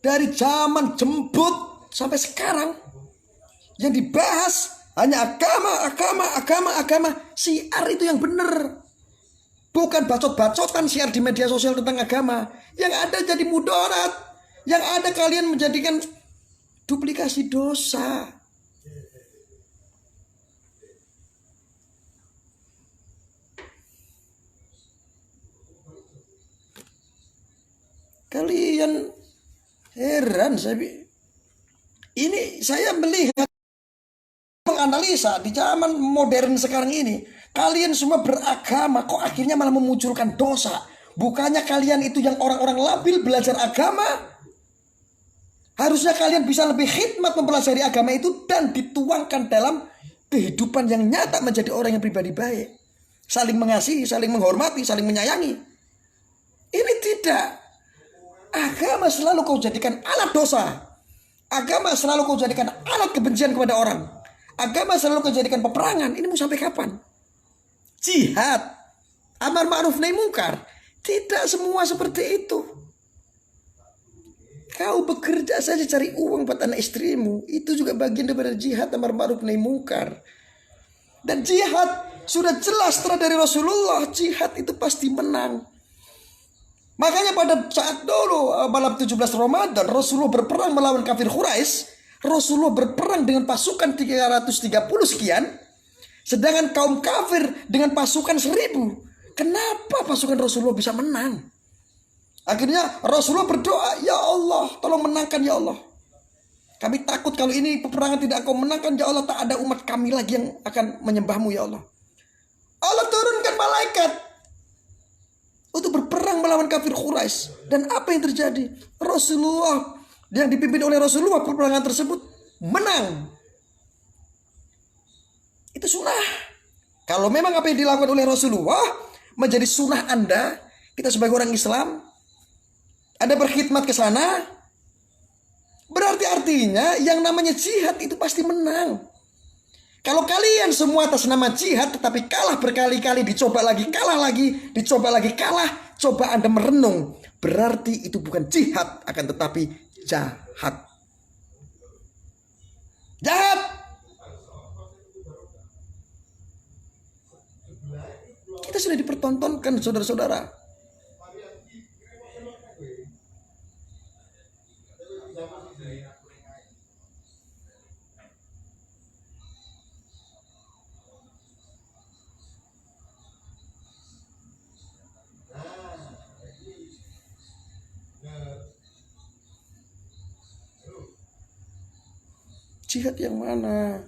Dari zaman jembut sampai sekarang yang dibahas hanya agama. Syiar itu yang benar. Bukan bacot-bacotan syiar di media sosial tentang agama. Yang ada jadi mudarat. Yang ada kalian menjadikan duplikasi dosa. Kalian heran ini saya melihat, menganalisa di zaman modern sekarang ini, kalian semua beragama kok akhirnya malah memunculkan dosa. Bukannya kalian itu yang orang-orang labil belajar agama, harusnya kalian bisa lebih khidmat mempelajari agama itu dan dituangkan dalam kehidupan yang nyata menjadi orang yang pribadi baik, saling mengasihi, saling menghormati, saling menyayangi. Ini tidak. Agama selalu kau jadikan alat dosa. Agama selalu kau jadikan alat kebencian kepada orang. Agama selalu kau jadikan peperangan. Ini mau sampai kapan? Jihad, amar ma'ruf nahi mungkar. Tidak semua seperti itu. Kau bekerja saja cari uang buat anak istrimu, itu juga bagian daripada jihad, amar ma'ruf nahi mungkar. Dan jihad sudah jelas dari Rasulullah, jihad itu pasti menang. Makanya pada saat dulu malam 17 Ramadan Rasulullah berperang melawan kafir Quraisy. Rasulullah berperang dengan pasukan 330 sekian, sedangkan kaum kafir dengan pasukan 1000. Kenapa pasukan Rasulullah bisa menang? Akhirnya Rasulullah berdoa, ya Allah tolong menangkan ya Allah. Kami takut kalau ini peperangan tidak Engkau menangkan ya Allah, tak ada umat kami lagi yang akan menyembahmu ya Allah. Allah turunkan malaikat untuk berperang melawan kafir Quraisy. Dan apa yang terjadi? Rasulullah yang dipimpin oleh Rasulullah, peperangan tersebut menang. Itu sunnah. Kalau memang apa yang dilakukan oleh Rasulullah menjadi sunnah Anda, kita sebagai orang Islam, Anda berkhidmat ke sana, berarti artinya yang namanya jihad itu pasti menang. Kalau kalian semua atas nama jihad tetapi kalah berkali-kali, dicoba lagi, kalah lagi, dicoba lagi, kalah, coba Anda merenung, berarti itu bukan jihad, akan tetapi jahat. Jahat. Kita sudah dipertontonkan, saudara-saudara. Jihad yang mana?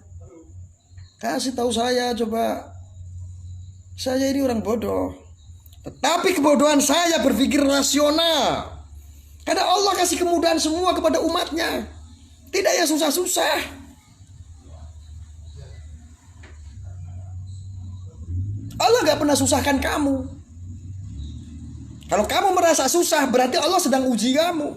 Kasih tahu saya coba. Saya ini orang bodoh, tetapi kebodohan saya berpikir rasional. Karena Allah kasih kemudahan semua kepada umatnya, tidak yang susah-susah. Allah gak pernah susahkan kamu. Kalau kamu merasa susah, berarti Allah sedang uji kamu.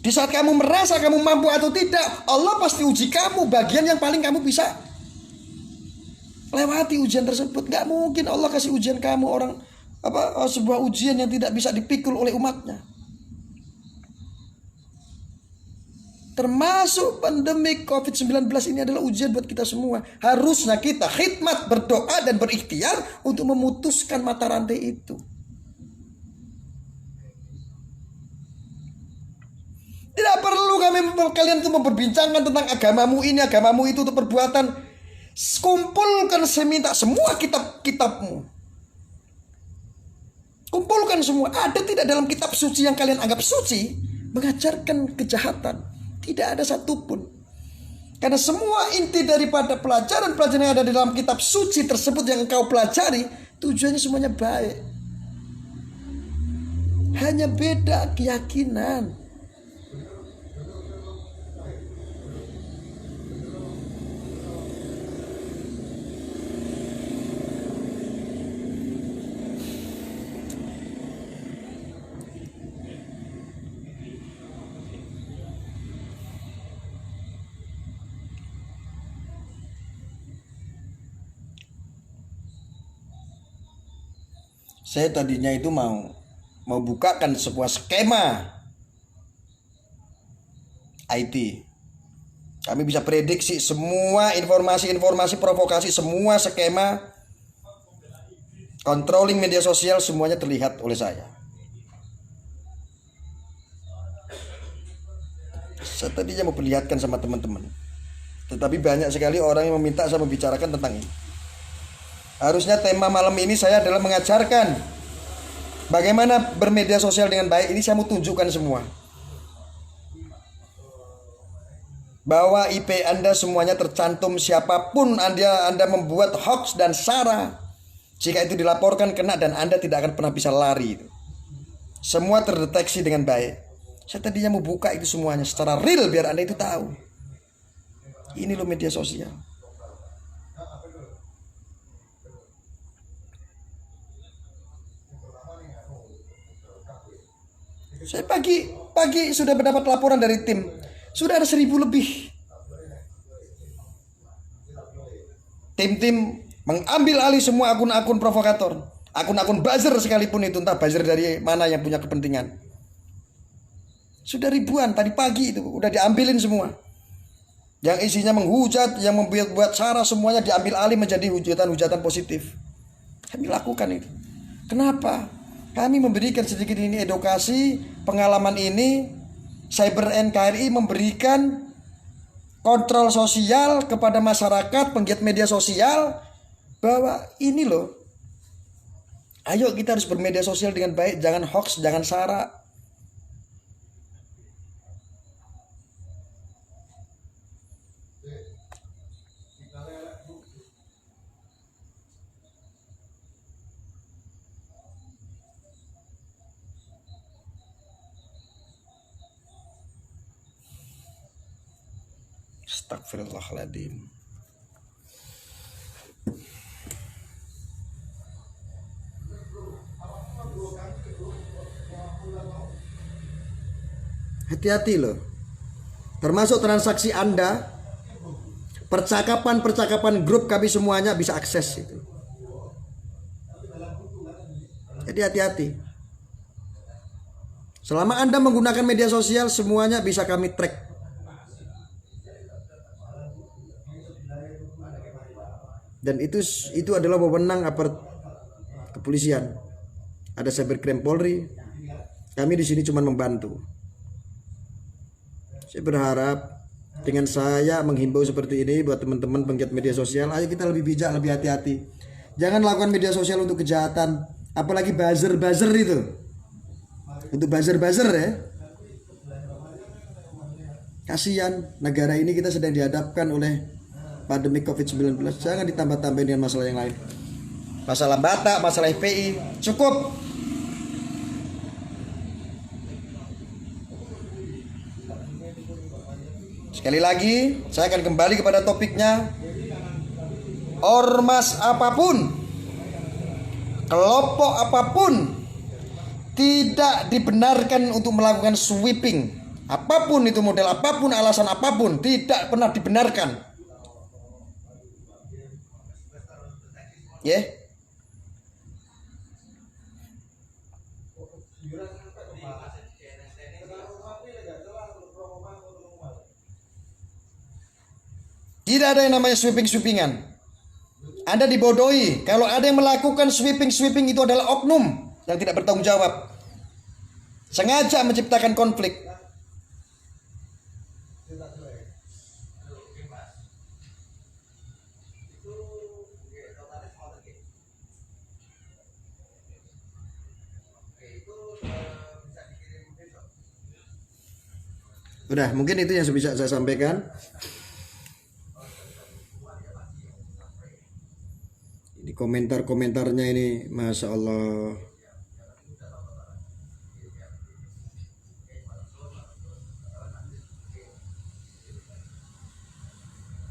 Di saat kamu merasa kamu mampu atau tidak, Allah pasti uji kamu. Bagian yang paling kamu bisa lewati ujian tersebut. Gak mungkin Allah kasih ujian kamu sebuah ujian yang tidak bisa dipikul oleh umatnya. Termasuk pandemi COVID-19 ini adalah ujian buat kita semua. Harusnya kita khidmat, berdoa dan berikhtiar untuk memutuskan mata rantai itu. Tidak perlu kalian itu memperbincangkan tentang agamamu ini, agamamu itu, untuk perbuatan. Kumpulkan, saya minta semua kitab-kitabmu. Kumpulkan semua. Ada tidak dalam kitab suci yang kalian anggap suci mengajarkan kejahatan? Tidak ada satupun. Karena semua inti daripada pelajaran-pelajaran yang ada di dalam kitab suci tersebut yang engkau pelajari, tujuannya semuanya baik. Hanya beda keyakinan. Saya tadinya itu mau bukakan sebuah skema IT. Kami bisa prediksi semua informasi provokasi, semua skema controlling media sosial, semuanya terlihat oleh saya. Saya tadinya mau perlihatkan sama teman-teman, tetapi banyak sekali orang yang meminta saya membicarakan tentang ini. Harusnya tema malam ini saya adalah mengajarkan bagaimana bermedia sosial dengan baik. Ini saya mau tunjukkan semua, bahwa IP Anda semuanya tercantum. Siapapun Anda membuat hoax dan sara, jika itu dilaporkan kena dan Anda tidak akan pernah bisa lari. Semua terdeteksi dengan baik. Saya tadinya mau buka itu semuanya secara real biar Anda itu tahu. Ini loh media sosial. Saya pagi sudah mendapat laporan dari tim. Sudah ada 1.000 lebih. Tim mengambil alih semua akun-akun provokator. Akun-akun buzzer sekalipun itu, entah buzzer dari mana yang punya kepentingan. Sudah ribuan tadi pagi itu. Udah diambilin semua. Yang isinya menghujat, yang membuat sara, semuanya diambil alih menjadi hujatan-hujatan positif. Kami lakukan itu. Kenapa? Kami memberikan sedikit ini edukasi, pengalaman ini. Cyber NKRI memberikan kontrol sosial kepada masyarakat, penggiat media sosial, bahwa ini loh, ayo kita harus bermedia sosial dengan baik, jangan hoax, jangan sara. Astagfirullahaladzim. Hati-hati loh. Termasuk transaksi Anda, percakapan grup kami semuanya bisa akses itu. Jadi hati-hati. Selama Anda menggunakan media sosial, semuanya bisa kami track. Dan itu adalah wewenang aparat kepolisian. Ada Cybercrime Polri. Kami di sini cuma membantu. Saya berharap dengan saya menghimbau seperti ini buat teman-teman penggiat media sosial, ayo kita lebih bijak, lebih hati-hati. Jangan lakukan media sosial untuk kejahatan, apalagi buzzer itu. Untuk buzzer ya. Kasihan negara ini kita sedang dihadapkan oleh pandemi COVID-19. Jangan ditambah-tambahin dengan masalah yang lain. Masalah Batak, masalah FPI, cukup. Sekali lagi, saya akan kembali kepada topiknya. Ormas apapun, kelompok apapun tidak dibenarkan untuk melakukan sweeping, Apapun itu model apapun, alasan apapun, tidak pernah dibenarkan. Ya. Tidak ada yang namanya sweeping-sweepingan. Anda dibodohi. Kalau ada yang melakukan sweeping-sweeping itu adalah oknum yang tidak bertanggung jawab. Sengaja menciptakan konflik. Udah, mungkin itu yang bisa saya sampaikan. Ini komentar-komentarnya ini, Masya Allah.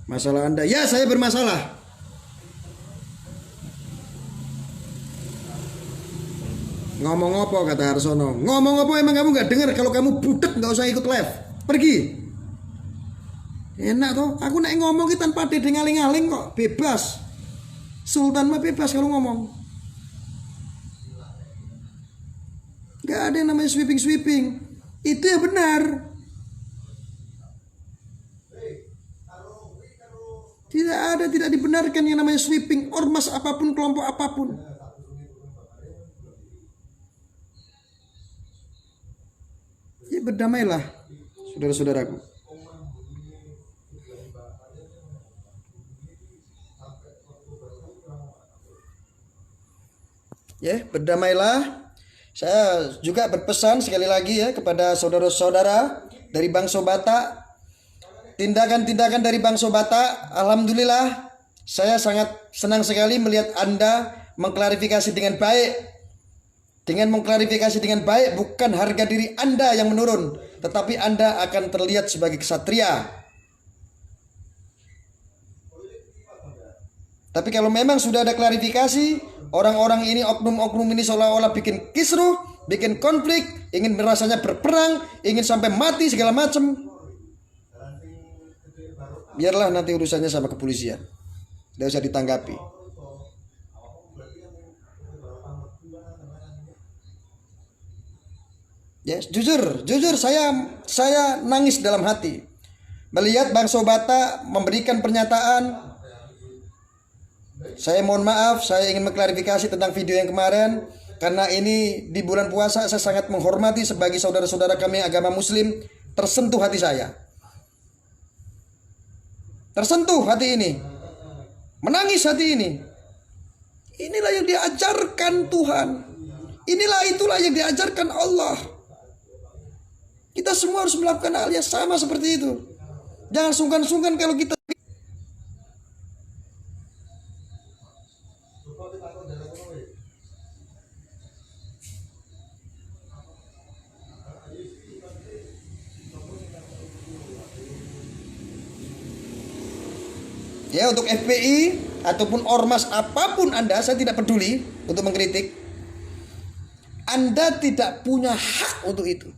Masalah Anda, ya saya bermasalah. Ngomong apa kata Harsono? Ngomong apa emang kamu nggak dengar? Kalau kamu budek nggak usah ikut live, pergi. Enak toh? Aku naik ngomong kita tanpa ada ngaling-ngaling kok, bebas. Sultan mah bebas kalau ngomong. Nggak ada yang namanya sweeping. Itu yang benar. Tidak ada, tidak dibenarkan yang namanya sweeping. Ormas apapun, kelompok apapun. Ya berdamailah, saudara-saudaraku. Ya, berdamailah. Saya juga berpesan sekali lagi ya kepada saudara-saudara dari Bangsa Batak. Tindakan-tindakan dari Bangsa Batak, alhamdulillah saya sangat senang sekali melihat Anda mengklarifikasi dengan baik. Dengan mengklarifikasi dengan baik, bukan harga diri Anda yang menurun, tetapi Anda akan terlihat sebagai kesatria. Tapi kalau memang sudah ada klarifikasi, orang-orang ini, oknum-oknum ini seolah-olah bikin kisruh, bikin konflik, ingin merasanya berperang, ingin sampai mati segala macam. Biarlah nanti urusannya sama kepolisian. Tidak usah ditanggapi. Ya, jujur saya nangis dalam hati melihat Bangsa Batak memberikan pernyataan. Saya mohon maaf, saya ingin mengklarifikasi tentang video yang kemarin karena ini di bulan puasa. Saya sangat menghormati sebagai saudara-saudara kami agama Muslim. Tersentuh hati saya, tersentuh hati ini, menangis hati ini. Inilah yang diajarkan Tuhan, itulah yang diajarkan Allah. Kita semua harus melakukan hal yang sama seperti itu. Jangan sungkan-sungkan kalau kita. Ya, untuk FPI ataupun ormas apapun Anda, saya tidak peduli untuk mengkritik. Anda tidak punya hak untuk itu.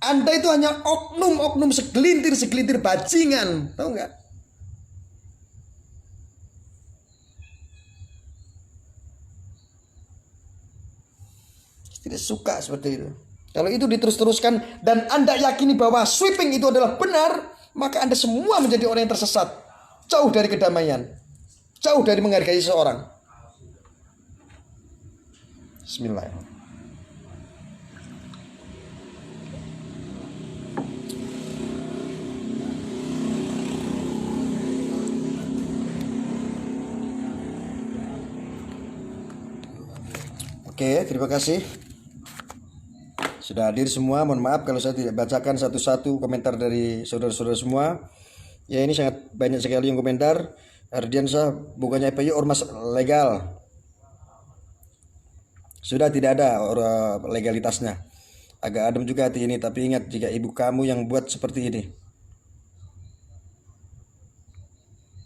Anda itu hanya oknum-oknum segelintir bajingan, tahu nggak? Tidak suka seperti itu. Kalau itu diterus-teruskan dan Anda yakini bahwa sweeping itu adalah benar, maka Anda semua menjadi orang yang tersesat, jauh dari kedamaian, jauh dari menghargai seseorang. Bismillahirrahmanirrahim. Oke, terima kasih sudah hadir semua. Mohon maaf kalau saya tidak bacakan satu-satu komentar dari saudara-saudara semua. Ya, ini sangat banyak sekali yang komentar. Ardiansyah, bukannya FPI ormas legal. Sudah tidak ada legalitasnya. Agak adem juga hati ini, tapi ingat jika ibu kamu yang buat seperti ini.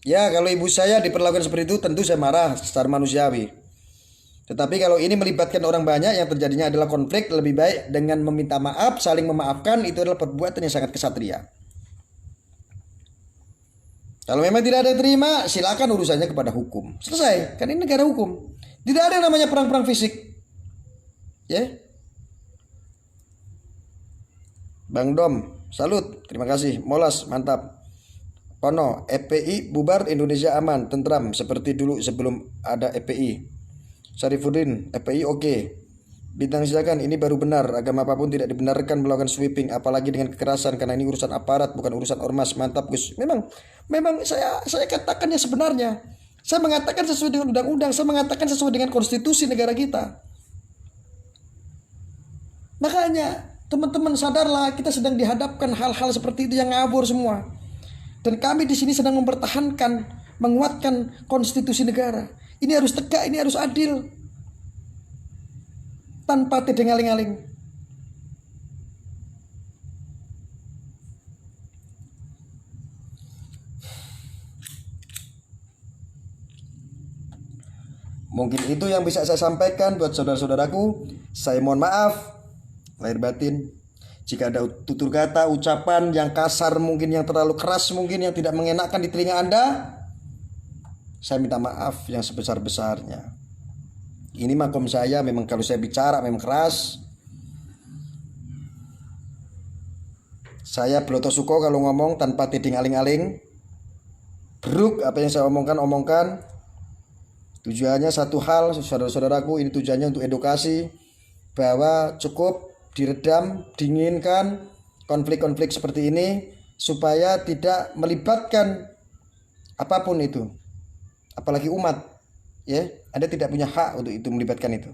Ya, kalau ibu saya diperlakukan seperti itu tentu saya marah secara manusiawi. Tetapi kalau ini melibatkan orang banyak, yang terjadinya adalah konflik, lebih baik dengan meminta maaf, saling memaafkan, itu adalah perbuatan yang sangat kesatria. Kalau memang tidak ada yang terima, silakan urusannya kepada hukum. Selesai, kan ini negara hukum. Tidak ada yang namanya perang-perang fisik. Ya. Bang Dom, salut, terima kasih. Molas, mantap. Pono, FPI bubar, Indonesia aman, tentram seperti dulu sebelum ada FPI. Syarifuddin, FPI oke. Bintang silakan, ini baru benar. Agama apapun tidak dibenarkan melakukan sweeping, apalagi dengan kekerasan, karena ini urusan aparat bukan urusan ormas. Mantap Gus. Memang saya katakan yang sebenarnya. Saya mengatakan sesuai dengan undang-undang, saya mengatakan sesuai dengan konstitusi negara kita. Makanya teman-teman sadarlah, kita sedang dihadapkan hal-hal seperti itu yang ngawur semua. Dan kami di sini sedang mempertahankan, menguatkan konstitusi negara. Ini harus tegak, ini harus adil. Tanpa tedeng-aling-aling. Mungkin itu yang bisa saya sampaikan buat saudara-saudaraku. Saya mohon maaf lahir batin jika ada tutur kata, ucapan yang kasar, mungkin yang terlalu keras, mungkin yang tidak mengenakan di telinga Anda. Saya minta maaf yang sebesar-besarnya. Ini makom saya, memang kalau saya bicara memang keras. Saya Bloto Suko kalau ngomong tanpa tiding aling-aling. Bruk, apa yang saya omongkan. Tujuannya satu hal, saudara-saudaraku, ini tujuannya untuk edukasi, bahwa cukup diredam, dinginkan konflik-konflik seperti ini supaya tidak melibatkan apapun itu. Apalagi umat, ya, Anda tidak punya hak untuk itu, melibatkan itu,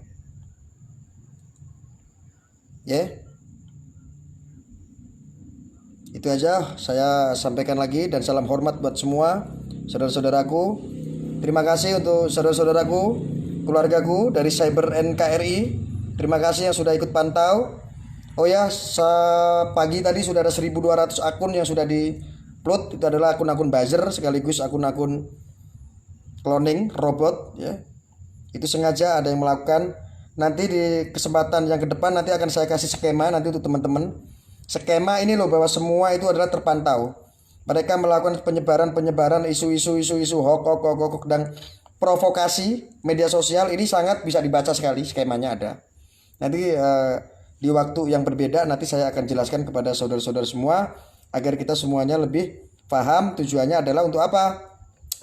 ya. Itu aja saya sampaikan lagi, dan salam hormat buat semua saudara-saudaraku. Terima kasih untuk saudara-saudaraku, keluargaku dari Cyber NKRI. Terima kasih yang sudah ikut pantau. Oh ya, pagi tadi sudah ada 1.200 akun yang sudah di-upload. Itu adalah akun-akun buzzer sekaligus akun-akun cloning robot, ya. Itu sengaja ada yang melakukan. Nanti di kesempatan yang ke depan nanti akan saya kasih skema nanti untuk teman-teman. Skema ini loh, bahwa semua itu adalah terpantau. Mereka melakukan penyebaran isu-isu hoax dan provokasi media sosial. Ini sangat bisa dibaca sekali, skemanya ada. Nanti di waktu yang berbeda nanti saya akan jelaskan kepada saudara-saudara semua agar kita semuanya lebih paham. Tujuannya adalah untuk apa?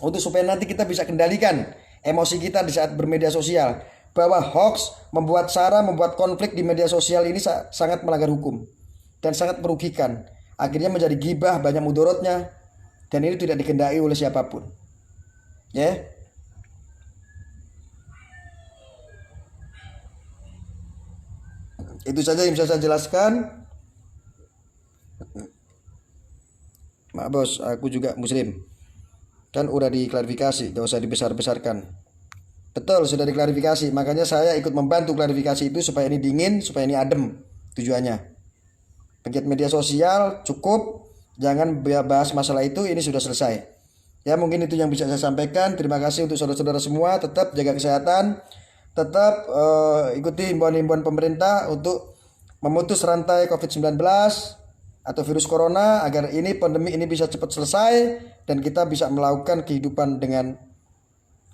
Untuk supaya nanti kita bisa kendalikan emosi kita di saat bermedia sosial, bahwa hoax, membuat sara, membuat konflik di media sosial ini sangat melanggar hukum dan sangat merugikan. Akhirnya menjadi gibah, banyak mudorotnya, dan ini tidak dikendaki oleh siapapun, ya. Itu saja yang bisa saya jelaskan. Maaf bos, aku juga muslim. Kan udah diklarifikasi, gak usah dibesar-besarkan. Betul, sudah diklarifikasi. Makanya saya ikut membantu klarifikasi itu supaya ini dingin, supaya ini adem tujuannya. Pegiat media sosial cukup, jangan bahas masalah itu, ini sudah selesai. Ya, mungkin itu yang bisa saya sampaikan. Terima kasih untuk saudara-saudara semua. Tetap jaga kesehatan, tetap ikuti himbauan-himbauan pemerintah untuk memutus rantai COVID-19 atau virus corona, agar ini pandemi ini bisa cepat selesai dan kita bisa melakukan kehidupan dengan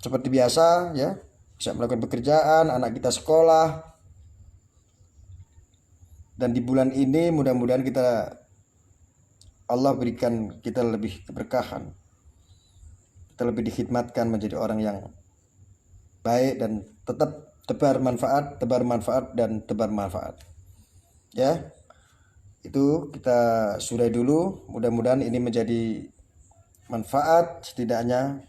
seperti biasa, ya. Bisa melakukan pekerjaan, anak kita sekolah. Dan di bulan ini mudah-mudahan Allah berikan kita lebih keberkahan. Kita lebih dikhidmatkan menjadi orang yang baik dan tetap tebar manfaat dan tebar manfaat. Ya. Itu kita sudahi dulu. Mudah-mudahan ini menjadi manfaat setidaknya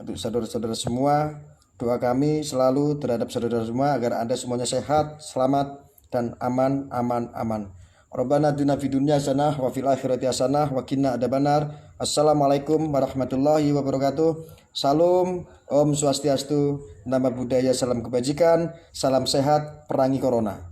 untuk saudara-saudara semua. Doa kami selalu terhadap saudara semua agar Anda semuanya sehat, selamat, dan aman. Rabbana atina fid dunya hasanah wa fil akhirati hasanah wa qina adzabannar. Assalamualaikum warahmatullahi wabarakatuh. Salam, Om Swastiastu, Namo Buddhaya, salam kebajikan, salam sehat, perangi corona.